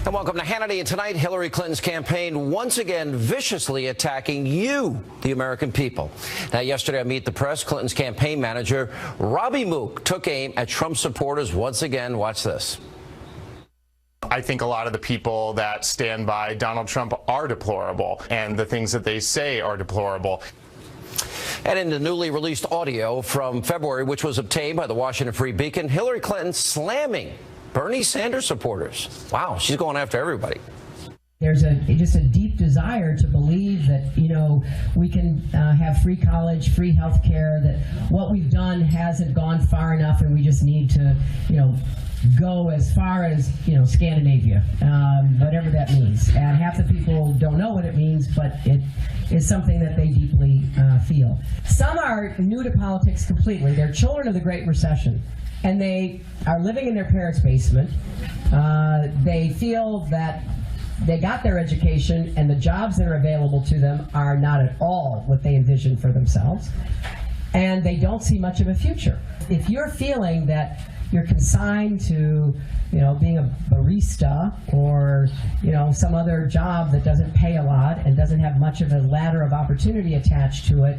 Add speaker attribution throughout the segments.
Speaker 1: And welcome to Hannity. And tonight, Hillary Clinton's campaign once again viciously attacking you, the American people. Now, yesterday on Meet the Press, Clinton's campaign manager, Robbie Mook, took aim at Trump supporters once again. Watch this.
Speaker 2: I think a lot of the people that stand by Donald Trump are deplorable, and the things that they say are deplorable.
Speaker 1: And in the newly released audio from February, which was obtained by the Washington Free Beacon, Hillary Clinton slamming Bernie Sanders supporters. Wow, she's going after everybody.
Speaker 3: There's just a deep desire to believe that, we can have free college, free health care, that what we've done hasn't gone far enough and we just need to, go as far as, Scandinavia, whatever that means. And half the people don't know what it means, but it is something that they deeply feel. Some are new to politics completely. They're children of the Great Recession, and they are living in their parents' basement. They feel that they got their education and the jobs that are available to them are not at all what they envisioned for themselves, and they don't see much of a future. If you're feeling that you're consigned to, being a barista or, some other job that doesn't pay a lot and doesn't have much of a ladder of opportunity attached to it,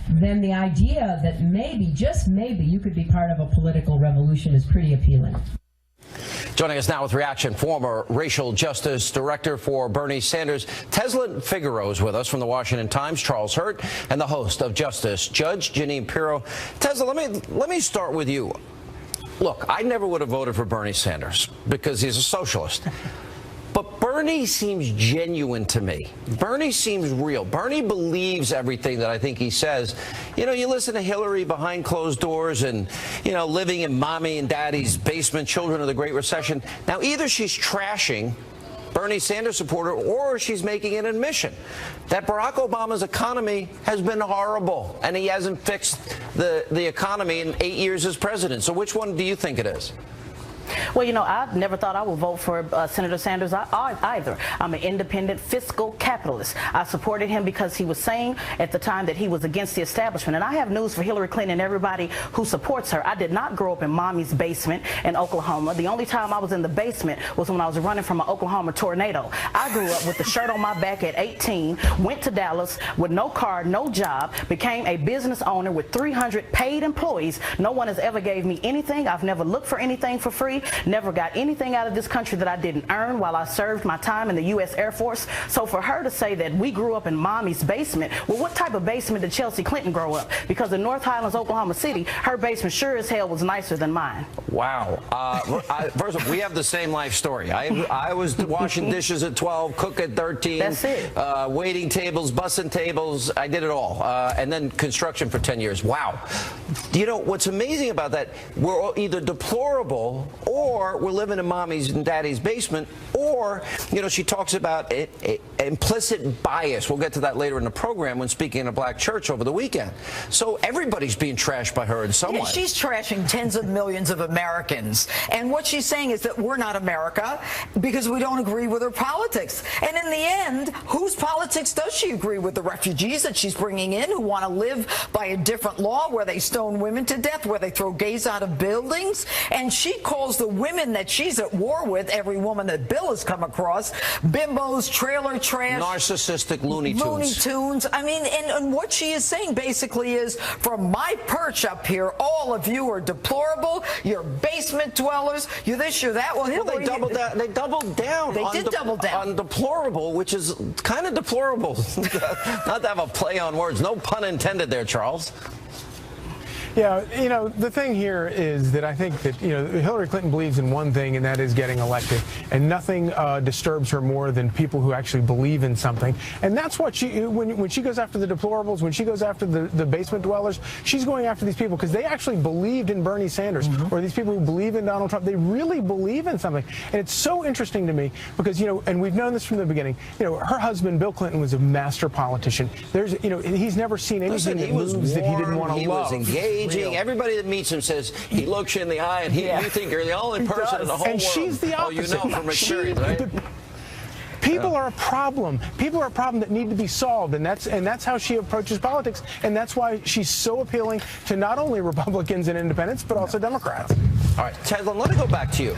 Speaker 3: then the idea that maybe, just maybe, you could be part of a political revolution is pretty appealing.
Speaker 1: Joining us now with reaction, former racial justice director for Bernie Sanders, Teslin Figaro, is with us from the Washington Times, Charles Hurt, and the host of Justice, Judge Jeanine Pirro. Tesla, let me start with you. Look, I never would have voted for Bernie Sanders because he's a socialist. But Bernie seems genuine to me. Bernie seems real. Bernie believes everything that I think he says. You listen to Hillary behind closed doors and, living in mommy and daddy's basement, children of the Great Recession. Now, either she's trashing Bernie Sanders supporter or she's making an admission that Barack Obama's economy has been horrible and he hasn't fixed the economy in 8 years as president. So which one do you think it is?
Speaker 4: Well, I never thought I would vote for Senator Sanders either. I'm an independent fiscal capitalist. I supported him because he was saying at the time that he was against the establishment. And I have news for Hillary Clinton and everybody who supports her. I did not grow up in mommy's basement in Oklahoma. The only time I was in the basement was when I was running from an Oklahoma tornado. I grew up with the shirt on my back at 18, went to Dallas with no car, no job, became a business owner with 300 paid employees. No one has ever gave me anything. I've never looked for anything for free. Never got anything out of this country that I didn't earn while I served my time in the U.S. Air Force. So for her to say that we grew up in mommy's basement, well, what type of basement did Chelsea Clinton grow up? Because in North Highlands, Oklahoma City, her basement sure as hell was nicer than mine.
Speaker 1: Wow. First of all, we have the same life story. I was washing dishes at 12, cook at 13.
Speaker 4: That's it.
Speaker 1: Waiting tables, bussing tables. I did it all. And then construction for 10 years. Wow. What's amazing about that, we're either deplorable or we're living in mommy's and daddy's basement, or, she talks about implicit bias. We'll get to that later in the program when speaking in a black church over the weekend. So everybody's being trashed by her in some way.
Speaker 5: She's trashing tens of millions of Americans. And what she's saying is that we're not America because we don't agree with her politics. And in the end, whose politics does she agree with? The refugees that she's bringing in who want to live by a different law where they stone women to death, where they throw gays out of buildings. And she calls the women that she's at war with, every woman that Bill has come across, bimbos, trailer trash,
Speaker 1: narcissistic Looney Tunes.
Speaker 5: I mean, and what she is saying basically is, from my perch up here, all of you are deplorable. You're basement dwellers. You're this, you're that. Well,
Speaker 1: they doubled down. They doubled down.
Speaker 5: They did double down
Speaker 1: on deplorable, which is kind of deplorable. Not to have a play on words. No pun intended there, Charles.
Speaker 6: Yeah, the thing here is that I think that, Hillary Clinton believes in one thing, and that is getting elected. And nothing disturbs her more than people who actually believe in something. And that's what when she goes after the deplorables, when she goes after the basement dwellers, she's going after these people because they actually believed in Bernie Sanders, or these people who believe in Donald Trump. They really believe in something. And it's so interesting to me because, and we've known this from the beginning, her husband, Bill Clinton, was a master politician. He's never seen anything that moves that he didn't want to love.
Speaker 1: He was engaged. Everybody that meets him says he looks you in the eye, and you think you're the only person in the whole world.
Speaker 6: And she's the opposite.
Speaker 1: From experience, right?
Speaker 6: People are a problem. People are a problem that need to be solved, and that's how she approaches politics, and that's why she's so appealing to not only Republicans and independents, but also Democrats.
Speaker 1: All right, Ted, let me go back to you.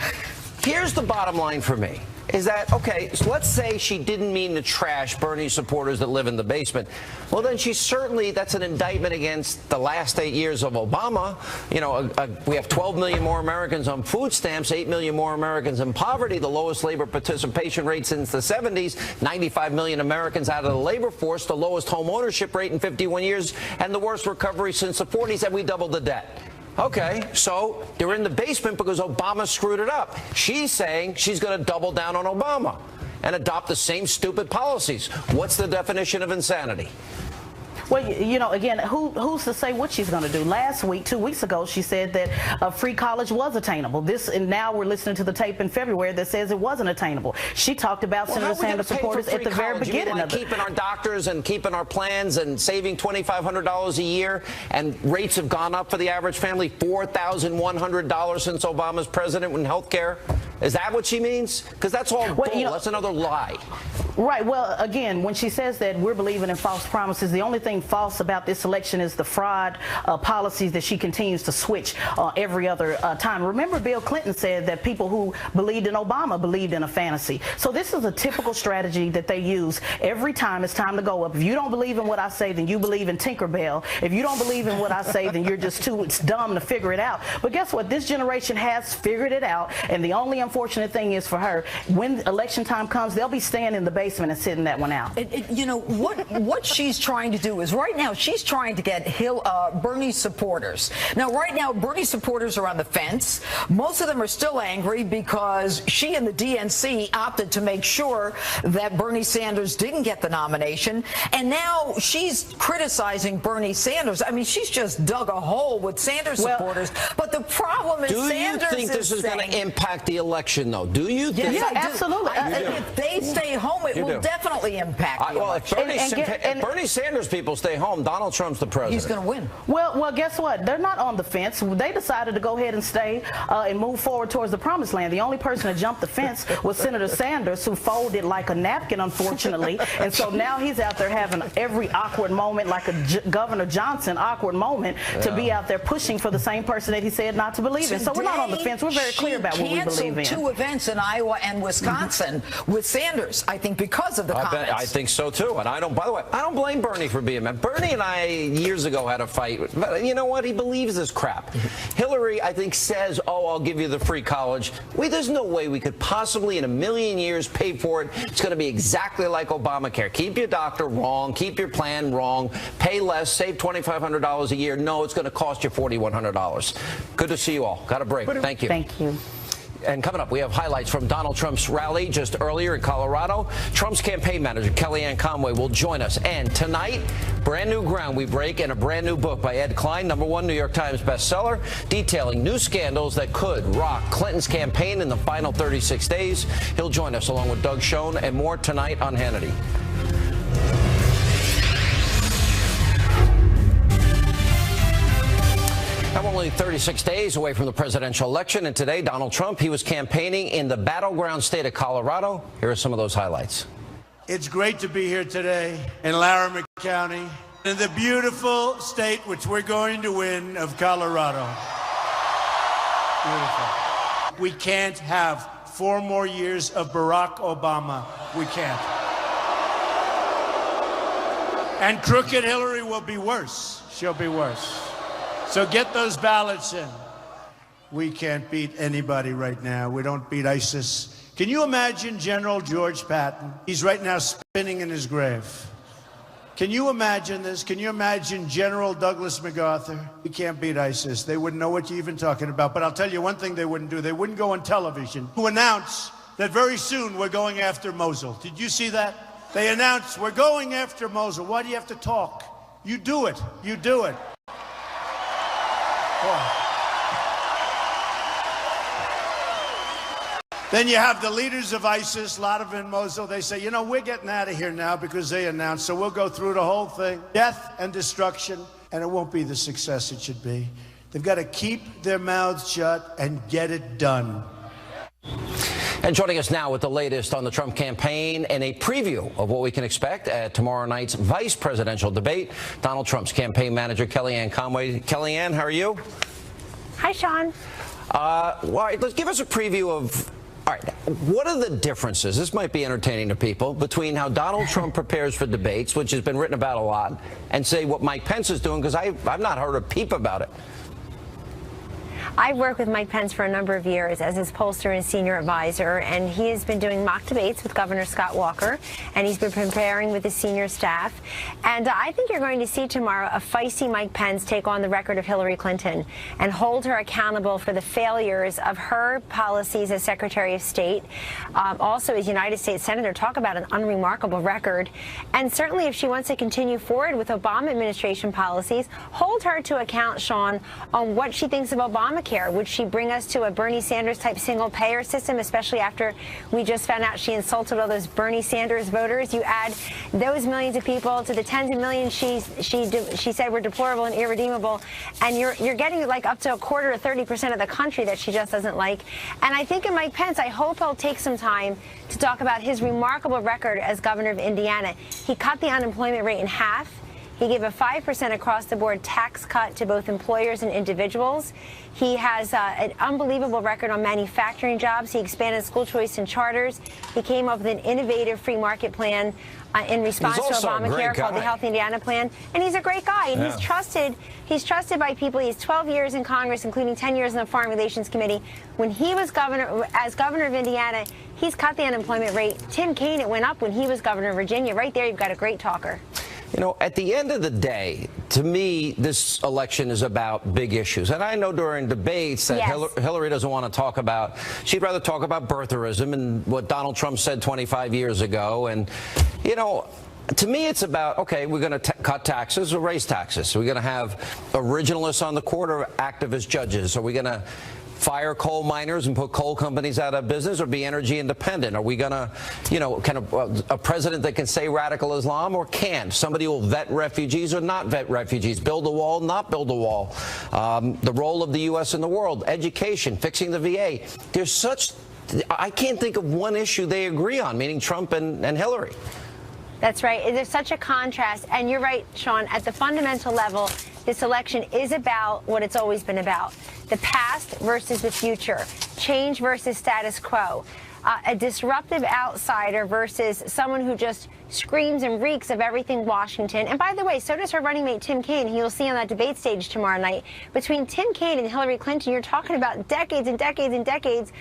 Speaker 1: Here's the bottom line for me. is that, okay, so let's say she didn't mean to trash Bernie supporters that live in the basement. Well, then that's an indictment against the last 8 years of Obama. You know, we have 12 million more Americans on food stamps, 8 million more Americans in poverty, the lowest labor participation rate since the 70s, 95 million Americans out of the labor force, the lowest home ownership rate in 51 years, and the worst recovery since the 40s, and we doubled the debt. Okay, so they're in the basement because Obama screwed it up. She's saying she's going to double down on Obama and adopt the same stupid policies. What's the definition of insanity?
Speaker 4: Well, you know, again, who's to say what she's going to do? Last week, 2 weeks ago, she said that free college was attainable. And now we're listening to the tape in February that says it wasn't attainable. She talked about Senator Sanders supporters at the very beginning of it.
Speaker 1: Keeping our doctors and keeping our plans and saving $2,500 a year, and rates have gone up for the average family, $4,100 since Obama's president in health care. Is that what she means? Because that's all bull. You know, that's another lie.
Speaker 4: Right. Well, again, when she says that we're believing in false promises, the only thing false about this election is the fraud policies that she continues to switch every other time. Remember, Bill Clinton said that people who believed in Obama believed in a fantasy. So this is a typical strategy that they use every time it's time to go up. If you don't believe in what I say, then you believe in Tinkerbell. If you don't believe in what I say, then you're just too dumb to figure it out. But guess what? This generation has figured it out. And the only unfortunate thing is for her, when election time comes, they'll be staying in the basement and sitting that one out.
Speaker 5: You know, what she's trying to do is right now she's trying to get Bernie supporters. Now, right now, Bernie supporters are on the fence. Most of them are still angry because she and the DNC opted to make sure that Bernie Sanders didn't get the nomination. And now she's criticizing Bernie Sanders. I mean, she's just dug a hole with Sanders supporters. But the problem is Sanders
Speaker 1: do you think this is going to impact the election, though? Do you think?
Speaker 4: Yeah, absolutely.
Speaker 5: If they stay home, it will definitely impact the election.
Speaker 1: If Bernie Sanders people stay home, Donald Trump's the president.
Speaker 5: He's going to win.
Speaker 4: Well, guess what? They're not on the fence. They decided to go ahead and stay and move forward towards the promised land. The only person that jumped the fence was Senator Sanders, who folded like a napkin, unfortunately. And so now he's out there having every awkward moment, like a Governor Johnson awkward moment, to be out there pushing for the same person that he said not to believe in. So we're not on the fence. We're very clear about what we believe in.
Speaker 5: 2 events in Iowa and Wisconsin with Sanders, I think, because of the comments.
Speaker 1: I think so too. And by the way, I don't blame Bernie for being mad. Bernie and I years ago had a fight. But you know what? He believes this crap. Hillary, I think, says, "Oh, I'll give you the free college." There's no way we could possibly in a million years pay for it. It's going to be exactly like Obamacare. Keep your doctor wrong. Keep your plan wrong. Pay less. Save $2,500 a year. No, it's going to cost you $4,100. Good to see you all. Got a break. Thank you.
Speaker 4: Thank you.
Speaker 1: And coming up, we have highlights from Donald Trump's rally just earlier in Colorado. Trump's campaign manager, Kellyanne Conway, will join us. And tonight, brand new ground we break in a brand new book by Ed Klein, #1 New York Times bestseller, detailing new scandals that could rock Clinton's campaign in the final 36 days. He'll join us along with Doug Schoen and more tonight on Hannity. I'm only 36 days away from the presidential election, and today, Donald Trump, he was campaigning in the battleground state of Colorado. Here are some of those highlights.
Speaker 7: It's great to be here today in Laramie County, in the beautiful state which we're going to win of Colorado. Beautiful. We can't have 4 more years of Barack Obama. We can't. And crooked Hillary will be worse. She'll be worse. So get those ballots in. We can't beat anybody right now. We don't beat ISIS. Can you imagine General George Patton? He's right now spinning in his grave. Can you imagine this? Can you imagine General Douglas MacArthur? We can't beat ISIS. They wouldn't know what you're even talking about. But I'll tell you one thing they wouldn't do. They wouldn't go on television to announce that very soon we're going after Mosul. Did you see that? They announced we're going after Mosul. Why do you have to talk? You do it. You do it. Then you have the leaders of ISIS, a lot of them in Mosul. They say, you know, we're getting out of here now because they announced, so we'll go through the whole thing. Death and destruction, and it won't be the success it should be. They've got to keep their mouths shut and get it done.
Speaker 1: And joining us now with the latest on the Trump campaign and a preview of what we can expect at tomorrow night's vice presidential debate, Donald Trump's campaign manager, Kellyanne Conway. Kellyanne, how are you?
Speaker 8: Hi, Sean.
Speaker 1: All right, let's give us a preview of All right, what are the differences, this might be entertaining to people, between how Donald Trump prepares for debates, which has been written about a lot, and say what Mike Pence is doing, because I've not heard a peep about it.
Speaker 8: I've worked with Mike Pence for a number of years as his pollster and senior advisor, and he has been doing mock debates with Governor Scott Walker, and he's been preparing with his senior staff. And I think you're going to see tomorrow a feisty Mike Pence take on the record of Hillary Clinton and hold her accountable for the failures of her policies as Secretary of State, also as United States Senator. Talk about an unremarkable record. And certainly if she wants to continue forward with Obama administration policies, hold her to account, Sean, on what she thinks of Obamacare. Would she bring us to a Bernie Sanders type single payer system, especially after we just found out she insulted all those Bernie Sanders voters? You add those millions of people to the tens of millions she said were deplorable and irredeemable, and you're getting like up to a quarter or 30% of the country that she just doesn't like. And I think in Mike Pence, I hope he'll take some time to talk about his remarkable record as governor of Indiana. He cut the unemployment rate in half. He gave a 5% across-the-board tax cut to both employers and individuals. He has an unbelievable record on manufacturing jobs. He expanded school choice and charters. He came up with an innovative free market plan in response to Obamacare called the Healthy Indiana Plan. And he's a great guy. And he's trusted by people. He's 12 years in Congress, including 10 years in the Foreign Relations Committee. When he was governor of Indiana, he's cut the unemployment rate. Tim Kaine, it went up when he was governor of Virginia. Right there, you've got a great talker.
Speaker 1: You know, at the end of the day, to me, this election is about big issues. And I know during debates that Hillary doesn't want to talk about, she'd rather talk about birtherism and what Donald Trump said 25 years ago. And, you know, to me, it's about, okay, we're going to cut taxes or raise taxes. Are we going to have originalists on the court or activist judges? Are we going to fire coal miners and put coal companies out of business, or be energy independent? Are we going to, you know, kind of a president that can say radical Islam or can't? Somebody who will vet refugees or not vet refugees, build a wall, not build a wall. The role of the U.S. in the world, education, fixing the VA. There's such, I can't think of one issue they agree on, meaning Trump and Hillary.
Speaker 8: That's right. There's such a contrast. And you're right, Sean, at the fundamental level, this election is about what it's always been about: the past versus the future, change versus status quo, a disruptive outsider versus someone who just screams and reeks of everything Washington. And by the way, so does her running mate, Tim Kaine, who you'll see on that debate stage tomorrow night. Between Tim Kaine and Hillary Clinton, you're talking about decades and decades and decades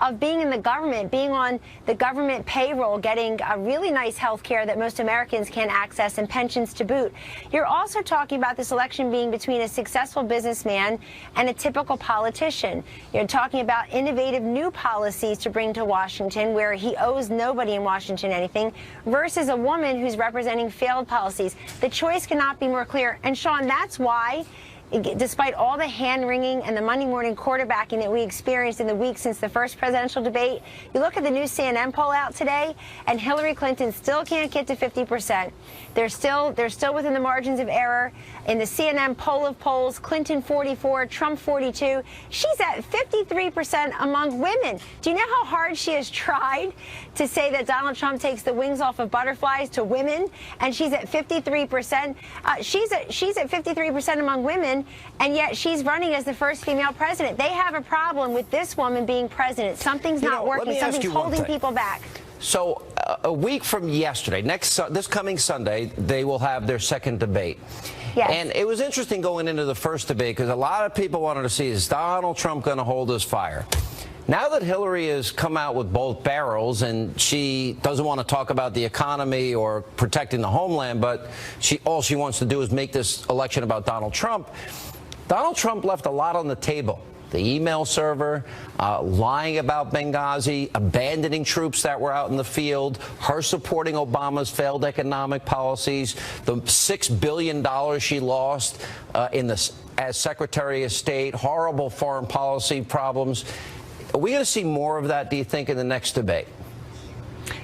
Speaker 8: of being in the government, being on the government payroll, getting a really nice health care that most Americans can't access, and pensions to boot. You're also talking about this election being between a successful businessman and a typical politician. You're talking about innovative new policies to bring to Washington, where he owes nobody in Washington anything, versus a woman who's representing failed policies. The choice cannot be more clear. And Sean, that's why, despite all the hand-wringing and the Monday morning quarterbacking that we experienced in the week since the first presidential debate, you look at the new CNN poll out today, and Hillary Clinton still can't get to 50%. They're still within the margins of error. In the CNN poll of polls, Clinton 44, Trump 42. She's at 53% among women. Do you know how hard she has tried to say that Donald Trump takes the wings off of butterflies to women? And she's at 53%. She's at 53% among women, and yet she's running as the first female president. They have a problem with this woman being president. Something's not working. Something's holding people back.
Speaker 1: So a week from yesterday, this coming Sunday, they will have their second debate.
Speaker 8: Yes.
Speaker 1: And it was interesting going into the first debate because a lot of people wanted to see, is Donald Trump going to hold his fire? Now that Hillary has come out with both barrels and she doesn't want to talk about the economy or protecting the homeland, but all she wants to do is make this election about Donald Trump left a lot on the table. The email server, lying about Benghazi, abandoning troops that were out in the field, her supporting Obama's failed economic policies, the $6 billion she lost as Secretary of State, horrible foreign policy problems. Are we going to see more of that, do you think, in the next debate?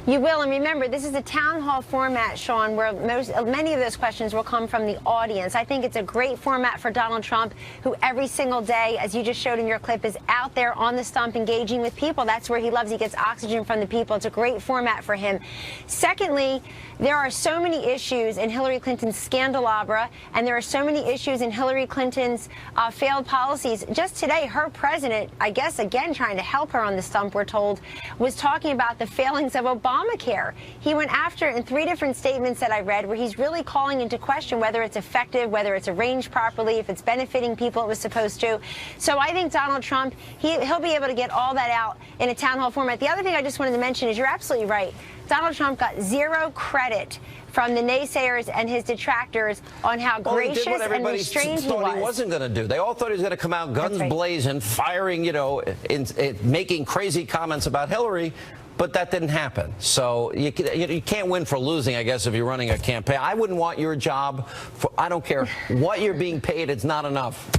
Speaker 8: You will, and remember, this is a town hall format, Sean, where many of those questions will come from the audience. I think it's a great format for Donald Trump, who every single day, as you just showed in your clip, is out there on the stump engaging with people. That's where he loves. He gets oxygen from the people. It's a great format for him. Secondly, there are so many issues in Hillary Clinton's scandalabra, and there are so many issues in Hillary Clinton's failed policies. Just today, her president, I guess, again, trying to help her on the stump, we're told, was talking about the failings of Obamacare. He went after in 3 different statements that I read where he's really calling into question whether it's effective, whether it's arranged properly, if it's benefiting people it was supposed to. So I think Donald Trump, he'll be able to get all that out in a town hall format. The other thing I just wanted to mention is you're absolutely right. Donald Trump got 0 credit from the naysayers and his detractors on how gracious and restrained he was.
Speaker 1: He wasn't going to do. They all thought he was going to come out guns blazing, firing, making crazy comments about Hillary. But that didn't happen. So you can't win for losing, I guess, if you're running a campaign. I wouldn't want your job. I don't care what you're being paid. It's not enough.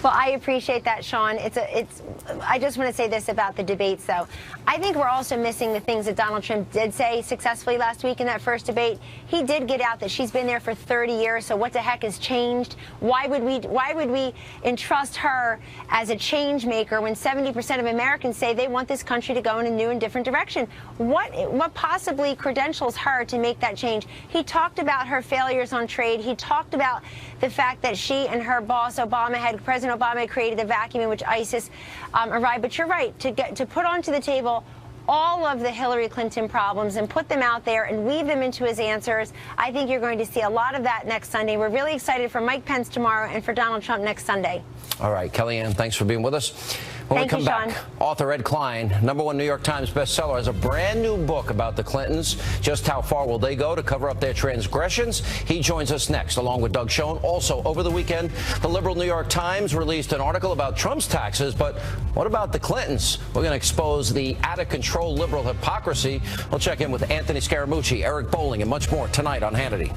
Speaker 8: Well, I appreciate that, Sean. I just want to say this about the debates, though. I think we're also missing the things that Donald Trump did say successfully last week in that first debate. He did get out that she's been there for 30 years, so what the heck has changed? Why would we entrust her as a change maker when 70% of Americans say they want this country to go in a new and different direction? What possibly credentials her to make that change? He talked about her failures on trade. He talked about the fact that she and her boss, President Obama, created a vacuum in which ISIS arrived. But you're right, to put onto the table all of the Hillary Clinton problems and put them out there and weave them into his answers. I think you're going to see a lot of that next Sunday. We're really excited for Mike Pence tomorrow and for Donald Trump next Sunday.
Speaker 1: All right, Kellyanne, thanks for being with us. When we come back, author Ed Klein, #1 New York Times bestseller, has a brand new book about the Clintons. Just how far will they go to cover up their transgressions? He joins us next, along with Doug Schoen. Also, over the weekend, the liberal New York Times released an article about Trump's taxes. But what about the Clintons? We're going to expose the out-of-control liberal hypocrisy. We'll check in with Anthony Scaramucci, Eric Bolling, and much more tonight on Hannity.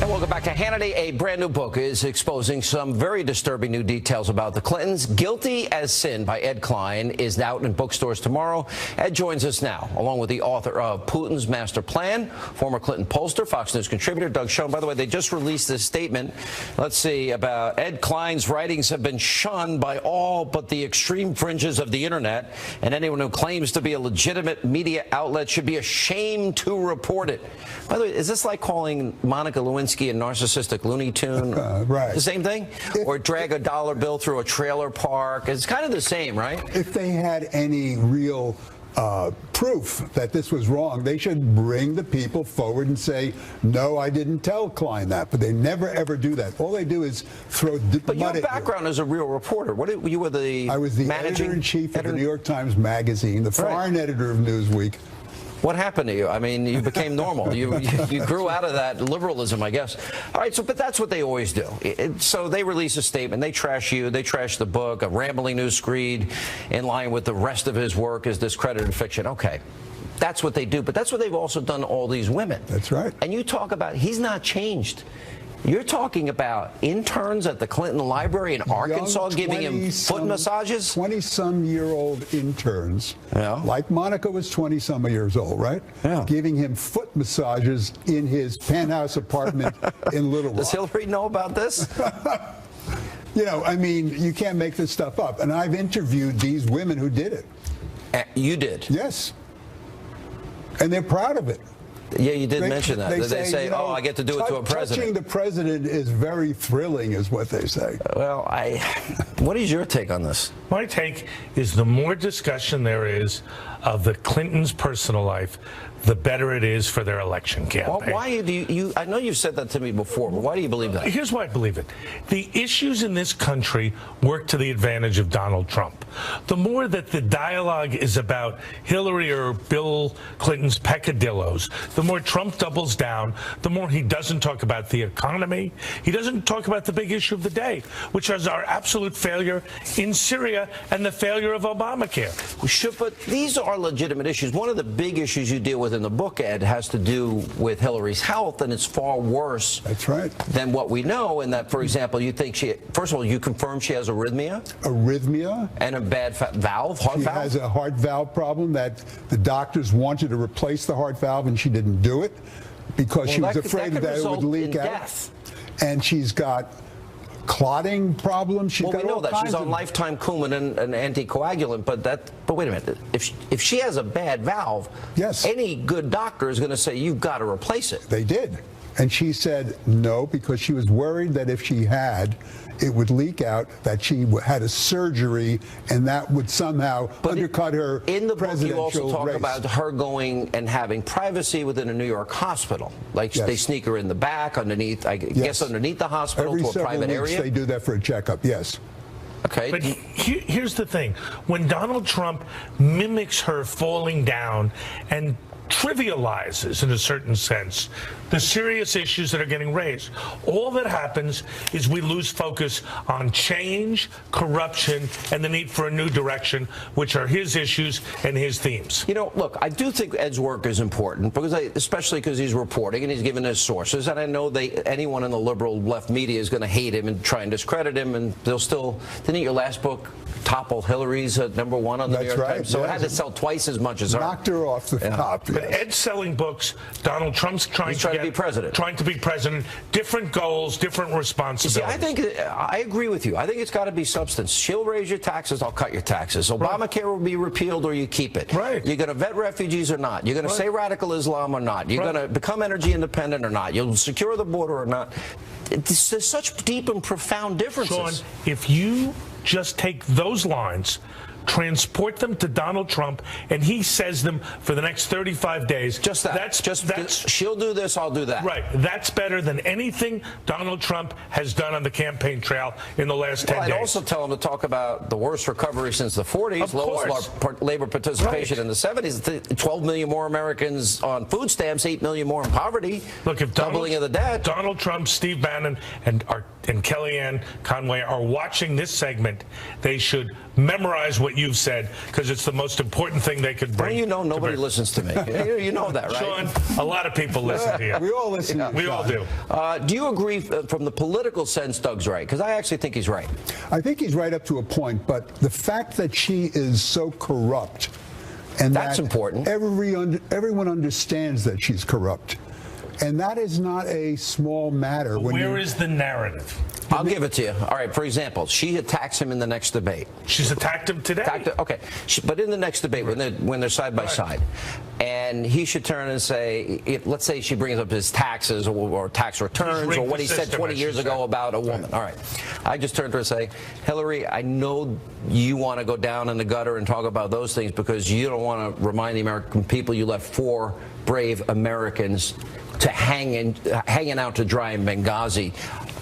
Speaker 1: And welcome back to Hannity. A brand new book is exposing some very disturbing new details about the Clintons. Guilty as Sin by Ed Klein is out in bookstores tomorrow. Ed joins us now, along with the author of Putin's Master Plan, former Clinton pollster, Fox News contributor Doug Schoen. By the way, they just released this statement. Let's see, about Ed Klein's writings have been shunned by all but the extreme fringes of the internet, and anyone who claims to be a legitimate media outlet should be ashamed to report it. By the way, is this like calling Monica Lewinsky a narcissistic Looney Tune?
Speaker 9: Right.
Speaker 1: The same thing? Or drag a dollar bill through a trailer park? It's kind of the same, right?
Speaker 9: If they had any real proof that this was wrong, they should bring the people forward and say, no, I didn't tell Klein that. But they never, ever do that. All they do is throw mud at you.
Speaker 1: But your background as a real reporter, you were the
Speaker 9: I was the editor-in-chief of the New York Times Magazine, the foreign editor of Newsweek.
Speaker 1: What happened to you? I mean, you became normal. You grew out of that liberalism, I guess. All right, but that's what they always do. So they release a statement. They trash you. They trash the book. A rambling news screed in line with the rest of his work is discredited fiction. Okay, that's what they do. But that's what they've also done to all these women.
Speaker 9: That's right.
Speaker 1: And you talk about he's not changed. You're talking about interns at the Clinton Library in Arkansas giving him foot massages?
Speaker 9: 20-some-year-old interns, like Monica was 20-some years old, right?
Speaker 1: Yeah.
Speaker 9: Giving him foot massages in his penthouse apartment in Little Rock.
Speaker 1: Does Hillary know about this?
Speaker 9: You know, I mean, you can't make this stuff up. And I've interviewed these women who did it.
Speaker 1: You did?
Speaker 9: Yes. And they're proud of it.
Speaker 1: Yeah, you did mention that. They say,
Speaker 9: you know,
Speaker 1: oh, I get to do it to a president.
Speaker 9: Touching the president is very thrilling, is what they say.
Speaker 1: Well, what is your take on this?
Speaker 10: My take is the more discussion there is of the Clintons' personal life, the better it is for their election campaign.
Speaker 1: Well, why do you I know you've said that to me before, but why do you believe that?
Speaker 10: Here's why I believe it. The issues in this country work to the advantage of Donald Trump. The more that the dialogue is about Hillary or Bill Clinton's peccadillos, the the more Trump doubles down, the more he doesn't talk about the economy. He doesn't talk about the big issue of the day, which is our absolute failure in Syria and the failure of Obamacare.
Speaker 1: But these are legitimate issues. One of the big issues you deal with in the book, Ed, has to do with Hillary's health, and it's far worse than what we know. And that, for example, you think first of all, you confirm she has arrhythmia?
Speaker 9: Arrhythmia.
Speaker 1: And a bad valve, heart valve? She
Speaker 9: has a heart valve problem that the doctors wanted to replace the heart valve, and she didn't do it because she was afraid that it would leak out. Death. And she's got clotting problems. She's got
Speaker 1: we know
Speaker 9: all
Speaker 1: that
Speaker 9: kinds
Speaker 1: she's on lifetime Coumadin and an anticoagulant, but wait a minute. If she has a bad valve,
Speaker 9: yes,
Speaker 1: any good doctor is going to say you've got to replace it.
Speaker 9: They did, and she said no because she was worried that if she had, it would leak out, that she had a surgery, and that would somehow undercut her
Speaker 1: in the
Speaker 9: presidential
Speaker 1: book, you also talk
Speaker 9: race.
Speaker 1: about her going and having privacy within a New York hospital. Like they sneak her in the back, underneath, I guess underneath the hospital to a private area.
Speaker 9: They do that for a checkup, yes.
Speaker 1: Okay.
Speaker 10: But here's the thing. When Donald Trump mimics her falling down and trivializes, in a certain sense, the serious issues that are getting raised, all that happens is we lose focus on change, corruption, and the need for a new direction, which are his issues and his themes.
Speaker 1: You know, look, I do think Ed's work is important, because especially because he's reporting and he's giving his sources, and I know anyone in the liberal left media is going to hate him and try and discredit him, and they'll still, didn't your last book topple Hillary's #1 on the New York Times? So it had to sell twice as much as her.
Speaker 9: Knocked her off the top.
Speaker 10: But Ed's selling books. Donald Trump's trying to
Speaker 1: be president.
Speaker 10: Trying to be president. Different goals, different responsibilities.
Speaker 1: You see, I agree with you. I think it's got to be substance. She'll raise your taxes, I'll cut your taxes. Obamacare will be repealed or you keep it.
Speaker 10: Right.
Speaker 1: You're going to vet refugees or not. You're going to say radical Islam or not. You're going to become energy independent or not. You'll secure the border or not. There's such deep and profound differences.
Speaker 10: Sean, if you just take those lines, transport them to Donald Trump, and he says them for the next 35 days.
Speaker 1: Just that. That's she'll do this, I'll do that.
Speaker 10: Right. That's better than anything Donald Trump has done on the campaign trail in the last 10 days.
Speaker 1: I'd also tell him to talk about the worst recovery since the 40s, lowest labor participation in the 70s, 12 million more Americans on food stamps, 8 million more in poverty.
Speaker 10: Look, if
Speaker 1: doubling of the debt.
Speaker 10: Donald Trump, Steve Bannon, and Kellyanne Conway are watching this segment, they should memorize what you've said, because it's the most important thing they could bring.
Speaker 1: Well, you know, nobody listens to me. You know that, right?
Speaker 10: Sean, a lot of people listen to you.
Speaker 9: We all listen to you.
Speaker 10: We all do.
Speaker 1: Do you agree from the political sense Doug's right? Because I actually think he's right.
Speaker 9: I think he's right up to a point, but the fact that she is so corrupt, and
Speaker 1: that's important.
Speaker 9: Everyone understands that she's corrupt. And that is not a small matter.
Speaker 10: Where is the narrative?
Speaker 1: I'll give it to you. All right, for example, she attacks him in the next debate.
Speaker 10: She's attacked him today.
Speaker 1: Okay, but in the next debate, when they're side by side, and he should turn and say, let's say she brings up his taxes or tax returns or what he said 20 years ago about a woman. All right, I just turn to her and say, Hillary, I know you want to go down in the gutter and talk about those things because you don't want to remind the American people you left 4 brave Americans to hanging out to dry in Benghazi.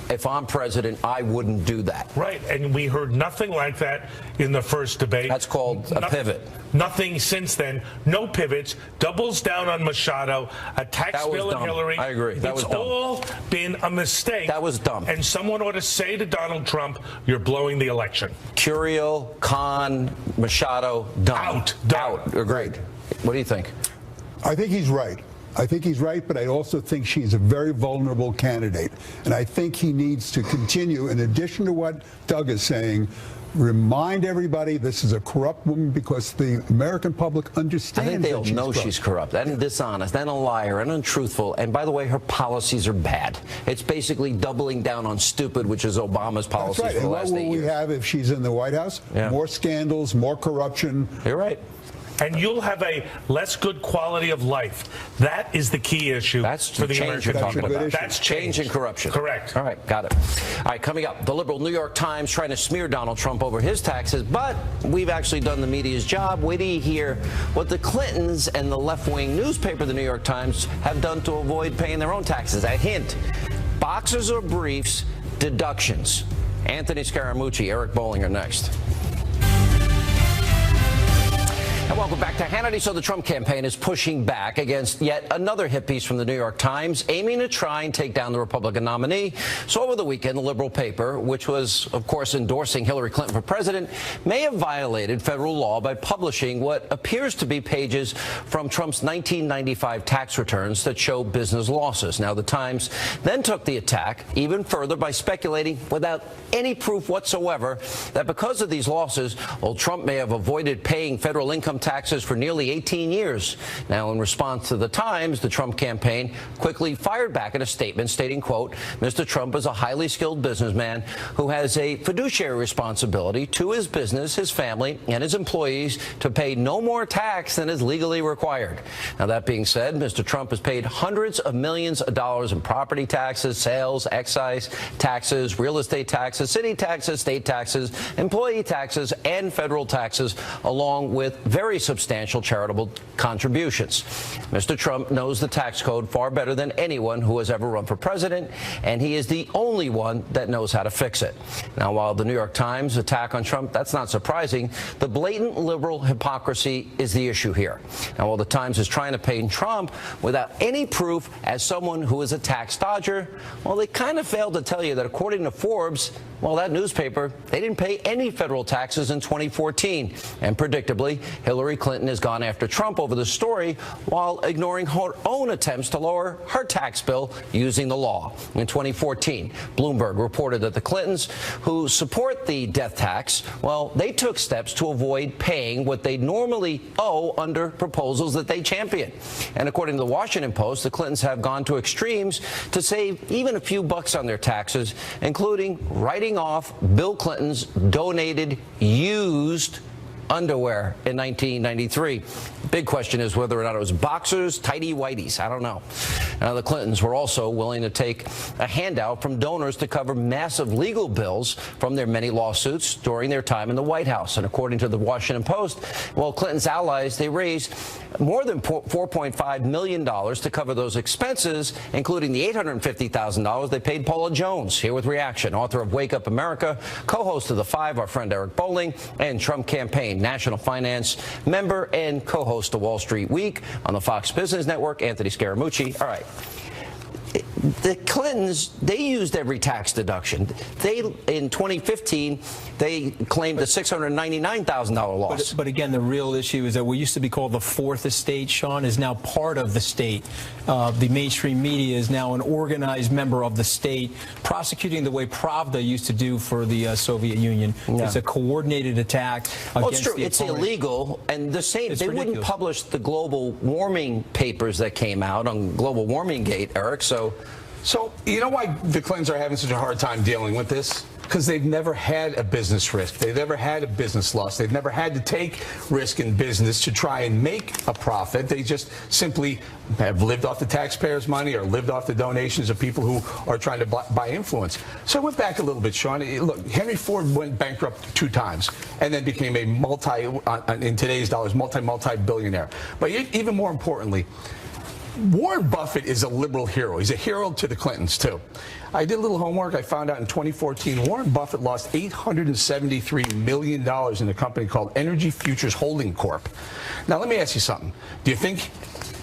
Speaker 1: If I'm president, I wouldn't do that.
Speaker 10: Right, and we heard nothing like that in the first debate.
Speaker 1: That's called a pivot.
Speaker 10: Nothing since then. No pivots. Doubles down on Machado. Attacks Bill and Hillary.
Speaker 1: I agree. That was dumb.
Speaker 10: It's all been a mistake.
Speaker 1: That was dumb.
Speaker 10: And someone ought to say to Donald Trump, you're blowing the election.
Speaker 1: Curiel, Khan, Machado, done.
Speaker 10: Out.
Speaker 1: Agreed. What do you think?
Speaker 9: I think he's right. I think he's right, but I also think she's a very vulnerable candidate. And I think he needs to continue, in addition to what Doug is saying, remind everybody this is a corrupt woman because the American public understands
Speaker 1: I think they all know
Speaker 9: corrupt.
Speaker 1: she's corrupt and dishonest and a liar and untruthful. And by the way, her policies are bad. It's basically doubling down on stupid, which is Obama's policies for the last 8 years.
Speaker 9: What will we have if she's in the White House? More scandals, more corruption.
Speaker 1: You're right.
Speaker 10: And you'll have a less good quality of life. That is the key issue for the American public. That's
Speaker 1: change and corruption.
Speaker 10: Correct.
Speaker 1: All right, got it. All right, coming up, the liberal New York Times trying to smear Donald Trump over his taxes, but we've actually done the media's job. Wait till you hear what the Clintons and the left-wing newspaper, the New York Times, have done to avoid paying their own taxes. A hint, boxers or briefs, deductions. Anthony Scaramucci, Eric Bollinger next. And welcome back to Hannity. So the Trump campaign is pushing back against yet another hit piece from the New York Times, aiming to try and take down the Republican nominee. So over the weekend, the liberal paper, which was, of course, endorsing Hillary Clinton for president, may have violated federal law by publishing what appears to be pages from Trump's 1995 tax returns that show business losses. Now, the Times then took the attack even further by speculating, without any proof whatsoever, that because of these losses, well, Trump may have avoided paying federal income taxes for nearly 18 years. Now, in response to the Times, the Trump campaign quickly fired back in a statement stating, quote, Mr. Trump is a highly skilled businessman who has a fiduciary responsibility to his business, his family, and his employees to pay no more tax than is legally required. Now, that being said, Mr. Trump has paid hundreds of millions of dollars in property taxes, sales, excise taxes, real estate taxes, city taxes, state taxes, employee taxes, and federal taxes, along with very substantial charitable contributions. Mr. Trump knows the tax code far better than anyone who has ever run for president, and he is the only one that knows how to fix it. Now, while the New York Times attack on Trump, that's not surprising, the blatant liberal hypocrisy is the issue here. Now, while the Times is trying to paint Trump without any proof as someone who is a tax dodger, well, they kind of failed to tell you that according to Forbes, well, that newspaper, they didn't pay any federal taxes in 2014. And predictably, Hillary Clinton has gone after Trump over the story while ignoring her own attempts to lower her tax bill using the law. In 2014, Bloomberg reported that the Clintons, who support the death tax, well, they took steps to avoid paying what they normally owe under proposals that they champion. And according to the Washington Post, the Clintons have gone to extremes to save even a few bucks on their taxes, including writing off Bill Clinton's donated used underwear in 1993. Big question is whether or not it was boxers, tighty whities. I don't know. Now, the Clintons were also willing to take a handout from donors to cover massive legal bills from their many lawsuits during their time in the White House. And according to the Washington Post, well, Clinton's allies, they raised more than $4.5 million to cover those expenses, including the $850,000 they paid Paula Jones. Here with reaction, author of Wake Up America, co-host of The Five, our friend Eric Bolling, and Trump Campaign national finance member and co-host of Wall Street Week on the Fox Business Network, Anthony Scaramucci. All right. The Clintons, they used every tax deduction. In 2015, they claimed a $699,000 loss.
Speaker 11: But again, the real issue is that what used to be called the fourth estate, Sean, is now part of the state. The mainstream media is now an organized member of the state, prosecuting the way Pravda used to do for the Soviet Union. Yeah. It's a coordinated attack against
Speaker 1: well, it's true.
Speaker 11: The
Speaker 1: it's
Speaker 11: opponent.
Speaker 1: Illegal, and the same. They
Speaker 11: ridiculous.
Speaker 1: Wouldn't publish the global warming papers that came out on global warming gate, Eric.
Speaker 12: So, you know why the Clintons are having such a hard time dealing with this? Because they've never had a business risk. They've never had a business loss. They've never had to take risk in business to try and make a profit. They just simply have lived off the taxpayers' money or lived off the donations of people who are trying to buy influence. So I went back a little bit, Sean. Look, Henry Ford went bankrupt 2 times and then became a in today's dollars, multi-billionaire. But even more importantly, Warren Buffett is a liberal hero. He's a hero to the Clintons, too. I did a little homework. I found out in 2014, Warren Buffett lost $873 million in a company called Energy Futures Holding Corp. Now, let me ask you something. Do you think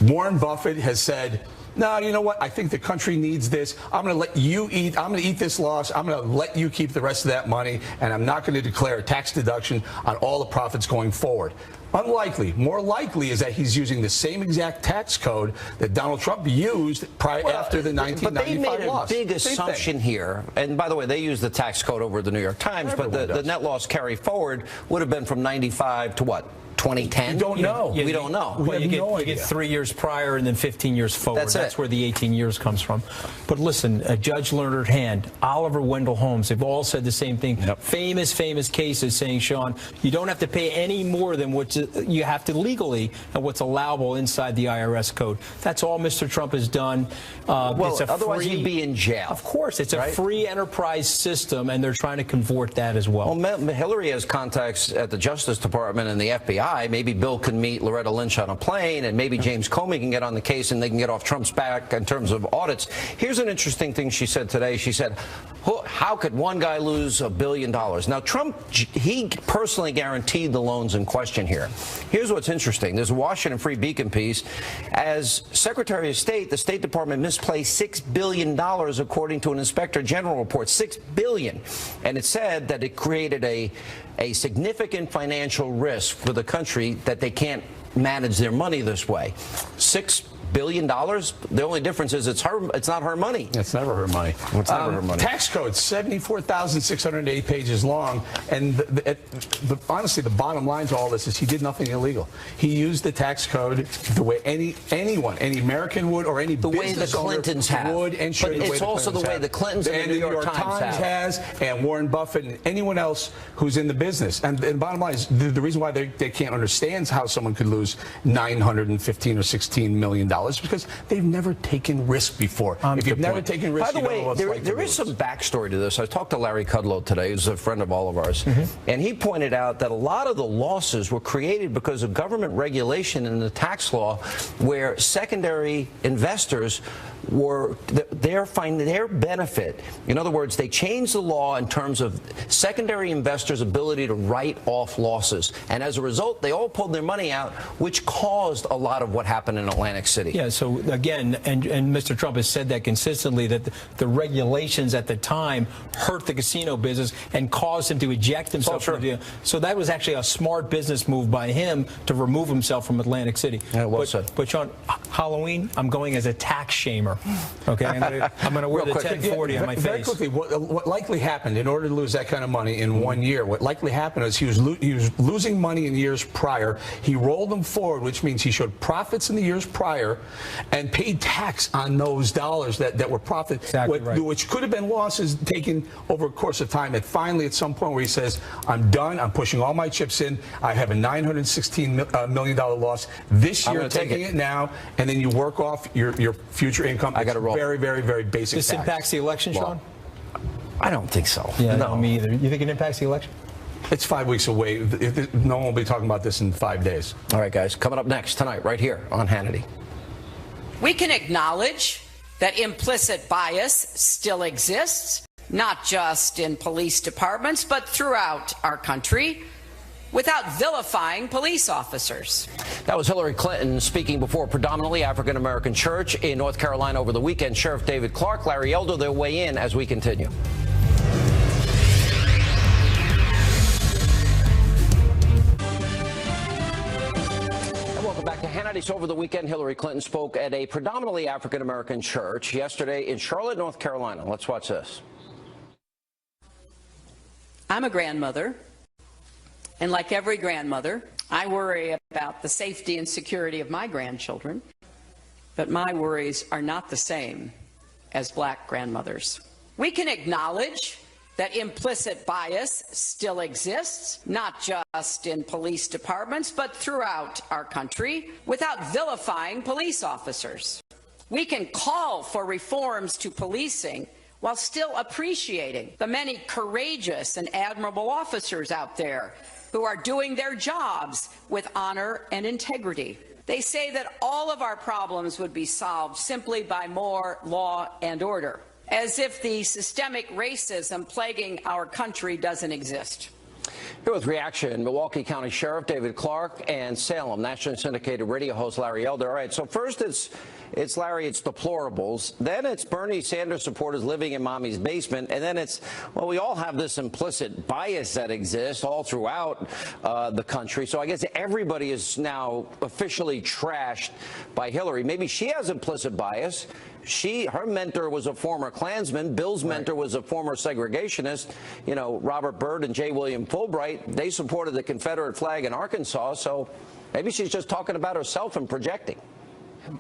Speaker 12: Warren Buffett has said, no, you know what? I think the country needs this. I'm going to let you eat. I'm going to eat this loss. I'm going to let you keep the rest of that money, and I'm not going to declare a tax deduction on all the profits going forward. Unlikely. More likely is that he's using the same exact tax code that Donald Trump used after the 1995
Speaker 1: But they made
Speaker 12: loss.
Speaker 1: a big assumption here. And by the way, they used the tax code over the New York Times, but the net loss carry forward would have been from 95 to what? 2010?
Speaker 12: We don't know.
Speaker 1: We don't know.
Speaker 11: Well, you get 3 years prior and then 15 years forward. That's where the 18 years comes from. But listen, Judge Leonard Hand, Oliver Wendell Holmes, they've all said the same thing. Yep. Famous cases saying, Sean, you don't have to pay any more than what you have to legally and what's allowable inside the IRS code. That's all Mr. Trump has done.
Speaker 1: Well, otherwise you'd be in jail.
Speaker 11: Of course. It's a free enterprise system, and they're trying to convert that as well.
Speaker 1: Well, Hillary has contacts at the Justice Department and the FBI. die. Maybe Bill can meet Loretta Lynch on a plane, and maybe James Comey can get on the case, and they can get off Trump's back in terms of audits. Here's an interesting thing she said today. She said, how could one guy lose $1 billion? Now, Trump, he personally guaranteed the loans in question here. Here's what's interesting. There's a Washington Free Beacon piece. As Secretary of State, the State Department misplaced $6 billion, according to an Inspector General report. $6 billion. And it said that it created a significant financial risk for the country that they can't manage their money this way. $6 billion. The only difference is it's not her money.
Speaker 12: It's never her money.
Speaker 1: It's never her money.
Speaker 12: Tax code, 74,608 pages long, and honestly, the bottom line to all this is he did nothing illegal. He used the tax code the way any American would, or any business owner would, and should.
Speaker 1: But it's also the way the Clintons and the New York Times
Speaker 12: has, and Warren Buffett, and anyone else who's in the business. And the bottom line is the reason why they can't understand how someone could lose $915 or $16 million. Because they've never taken risk before. If you've never taken risk,
Speaker 1: by the way, there is some backstory to this. I talked to Larry Kudlow today, who's a friend of all of ours, and he pointed out that a lot of the losses were created because of government regulation in the tax law, where secondary investors were their benefit. In other words, they changed the law in terms of secondary investors' ability to write off losses, and as a result, they all pulled their money out, which caused a lot of what happened in Atlantic City.
Speaker 11: Yeah, so again, and Mr. Trump has said that consistently, that the regulations at the time hurt the casino business and caused him to eject himself from the deal. So that was actually a smart business move by him to remove himself from Atlantic City.
Speaker 1: Yeah, well said.
Speaker 11: But Sean, Halloween, I'm going as a tax shamer. Okay, I'm going to wear the 1040 on my face.
Speaker 12: Very quickly, what likely happened in order to lose that kind of money in 1 year? What likely happened is he was losing money in years prior. He rolled them forward, which means he showed profits in the years prior and paid tax on those dollars that were profit, which could have been losses taken over a course of time. And finally, at some point where he says, I'm done, I'm pushing all my chips in, I have a $916 million loss this year, I'm taking it now, and then you work off your future income. I got to roll. Very, very, very basic.
Speaker 11: This impacts the election, Sean?
Speaker 1: I don't think so.
Speaker 11: Yeah, no, me either. You think it impacts the election?
Speaker 12: It's 5 weeks away. No one will be talking about this in 5 days.
Speaker 1: All right, guys. Coming up next tonight, right here on Hannity.
Speaker 13: We can acknowledge that implicit bias still exists, not just in police departments, but throughout our country, without vilifying police officers.
Speaker 1: That was Hillary Clinton speaking before a predominantly African-American church in North Carolina over the weekend. Sheriff David Clark, Larry Elder, they'll weigh in as we continue. Back to Hannity. So over the weekend, Hillary Clinton spoke at a predominantly African-American church yesterday in Charlotte, North Carolina. Let's watch this.
Speaker 13: I'm a grandmother, and like every grandmother, I worry about the safety and security of my grandchildren, but my worries are not the same as black grandmothers. We can acknowledge that implicit bias still exists, not just in police departments, but throughout our country, without vilifying police officers. We can call for reforms to policing while still appreciating the many courageous and admirable officers out there who are doing their jobs with honor and integrity. They say that all of our problems would be solved simply by more law and order, as if the systemic racism plaguing our country doesn't exist.
Speaker 1: Here with reaction, Milwaukee County Sheriff David Clark and Salem nationally syndicated radio host Larry Elder. All right, so first it's Larry, it's deplorables. Then it's Bernie Sanders supporters living in mommy's basement. And then it's, well, we all have this implicit bias that exists all throughout the country. So I guess everybody is now officially trashed by Hillary. Maybe she has implicit bias. Her mentor was a former Klansman. Bill's mentor was a former segregationist. You know, Robert Byrd and J. William Fulbright, they supported the Confederate flag in Arkansas. So maybe she's just talking about herself and projecting.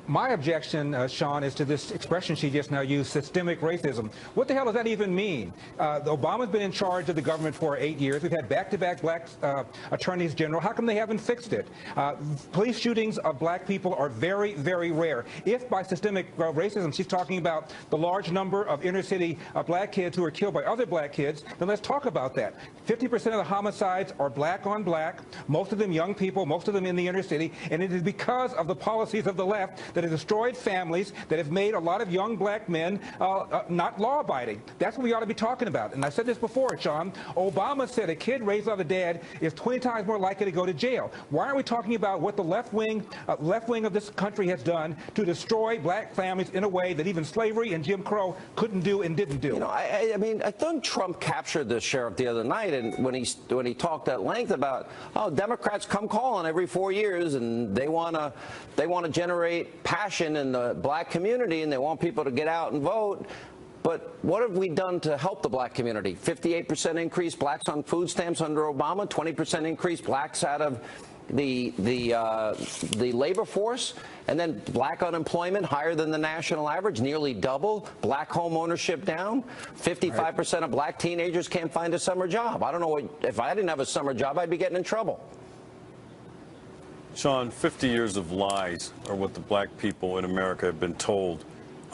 Speaker 14: My objection, Sean, is to this expression she just now used, systemic racism. What the hell does that even mean? Obama's been in charge of the government for 8 years. We've had back-to-back black attorneys general. How come they haven't fixed it? Police shootings of black people are very, very rare. If by systemic racism she's talking about the large number of inner-city black kids who are killed by other black kids, then let's talk about that. 50% of the homicides are black on black, most of them young people, most of them in the inner city, and it is because of the policies of the left that have destroyed families, that have made a lot of young black men not law-abiding. That's what we ought to be talking about. And I said this before, Sean. Obama said a kid raised by the dad is 20 times more likely to go to jail. Why aren't we talking about what the left wing of this country has done to destroy black families in a way that even slavery and Jim Crow couldn't do and didn't do?
Speaker 1: You know, I mean, I think Trump captured the sheriff the other night, and when he talked at length about, oh, Democrats come calling every 4 years, and they want to generate passion in the black community, and they want people to get out and vote. But what have we done to help the black community? 58% increase blacks on food stamps under Obama, 20% increase blacks out of the labor force, and then black unemployment higher than the national average, nearly double. Black home ownership down. 55% of black teenagers can't find a summer job. I don't know if I didn't have a summer job, I'd be getting in trouble.
Speaker 15: Sean, 50 years of lies are what the black people in America have been told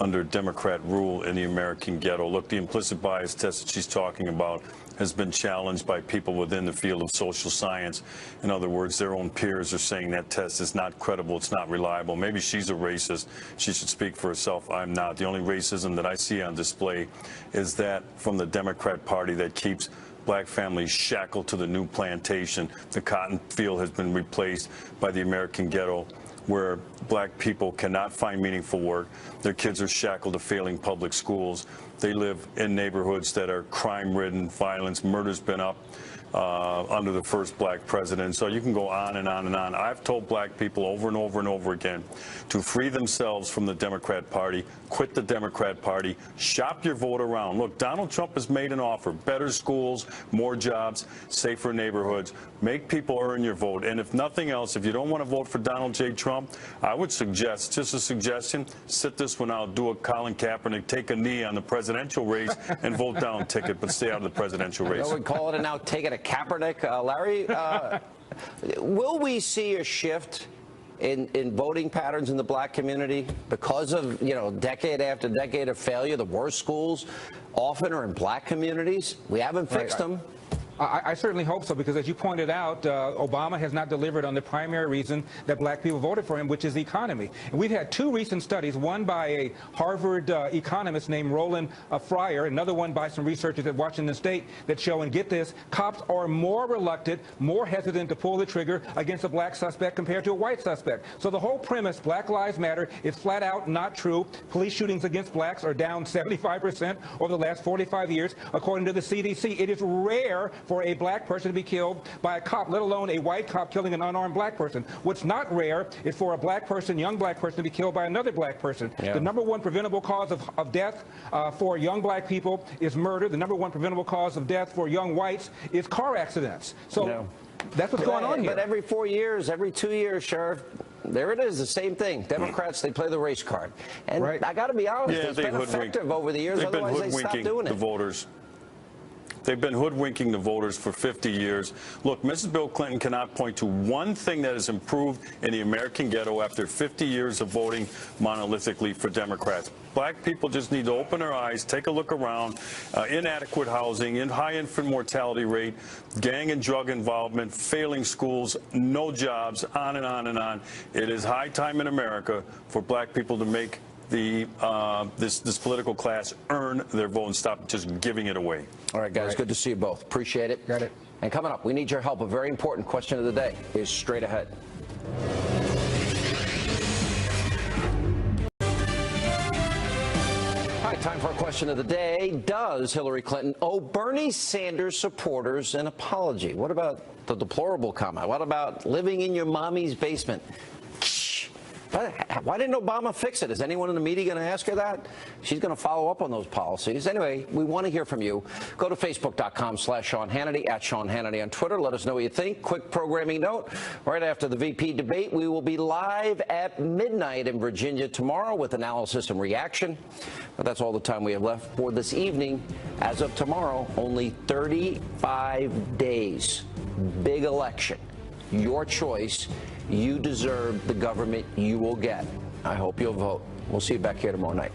Speaker 15: under Democrat rule in the American ghetto. Look, the implicit bias test that she's talking about has been challenged by people within the field of social science. In other words, their own peers are saying that test is not credible, it's not reliable. Maybe she's a racist. She should speak for herself. I'm not. The only racism that I see on display is that from the Democrat Party that keeps black families shackled to the new plantation. The cotton field has been replaced by the American ghetto, where black people cannot find meaningful work. Their kids are shackled to failing public schools. They live in neighborhoods that are crime-ridden, violence, murder's been up under the first black president. So you can go on and on and on. I've told black people over and over and over again to free themselves from the Democrat Party, quit the Democrat Party, shop your vote around. Look, Donald Trump has made an offer: better schools, more jobs, safer neighborhoods. Make people earn your vote. And if nothing else, if you don't want to vote for Donald J. Trump, I would suggest, just a suggestion, sit this one out, do a Colin Kaepernick, take a knee on the presidential race and vote down ticket, but stay out of the presidential race.
Speaker 1: I would call it a now take it a Kaepernick. Larry, will we see a shift in voting patterns in the black community because of, you know, decade after decade of failure? The worst schools often are in black communities. We haven't fixed them.
Speaker 14: I certainly hope so, because as you pointed out, Obama has not delivered on the primary reason that black people voted for him, which is the economy. And we've had two recent studies, one by a Harvard economist named Roland Fryer, another one by some researchers at Washington State, that show, and get this, cops are more reluctant, more hesitant to pull the trigger against a black suspect compared to a white suspect. So the whole premise, Black Lives Matter, is flat out not true. Police shootings against blacks are down 75% over the last 45 years, according to the CDC. It is rare for a black person to be killed by a cop, let alone a white cop killing an unarmed black person. What's not rare is for a black person, young black person, to be killed by another black person. Yeah. The number one preventable cause of death for young black people is murder. The number one preventable cause of death for young whites is car accidents. So that's what's going on here.
Speaker 1: But every 4 years, every 2 years, Sheriff, there it is, the same thing. Democrats, they play the race card. And I got to be honest, it's been effective over the years, otherwise they stop doing it.
Speaker 15: The voters. They've been hoodwinking the voters for 50 years. Look, Mrs. Bill Clinton cannot point to one thing that has improved in the American ghetto after 50 years of voting monolithically for Democrats. Black people just need to open their eyes, take a look around. Inadequate housing, high infant mortality rate, gang and drug involvement, failing schools, no jobs, on and on and on. It is high time in America for black people to make this political class earn their vote and stop just giving it away.
Speaker 1: All right, guys, good to see you both. Appreciate it. Got it. And coming up, we need your help. A very important question of the day is straight ahead. All right, time for our question of the day. Does Hillary Clinton owe Bernie Sanders supporters an apology? What about the deplorable comment? What about living in your mommy's basement? Why didn't Obama fix it? Is anyone in the media going to ask her that? She's going to follow up on those policies. Anyway, we want to hear from you. Go to Facebook.com/Sean Hannity, @Sean Hannity on Twitter. Let us know what you think. Quick programming note. Right after the VP debate, we will be live at midnight in Virginia tomorrow with analysis and reaction. But that's all the time we have left for this evening. As of tomorrow, only 35 days. Big election. Your choice. You deserve the government you will get. I hope you'll vote. We'll see you back here tomorrow night.